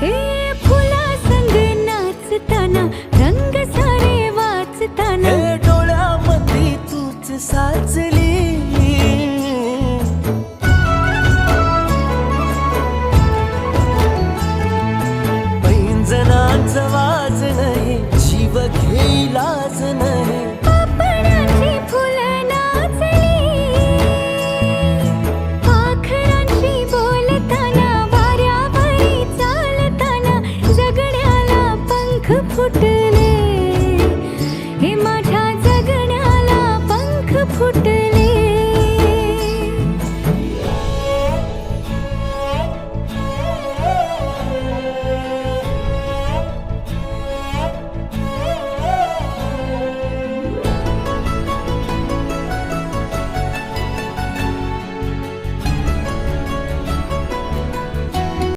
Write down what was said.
हे फुला संग नाचताना रंग सारे वाचताना हे डोळ्यामध्ये तूच साचली पैंजणाचं वाज नाही जीव घेई लाज नाही पापणाची फुलं नाचली पाखरांशी बोलताना वाऱ्यावरी चालताना जगण्याला पंख फुटले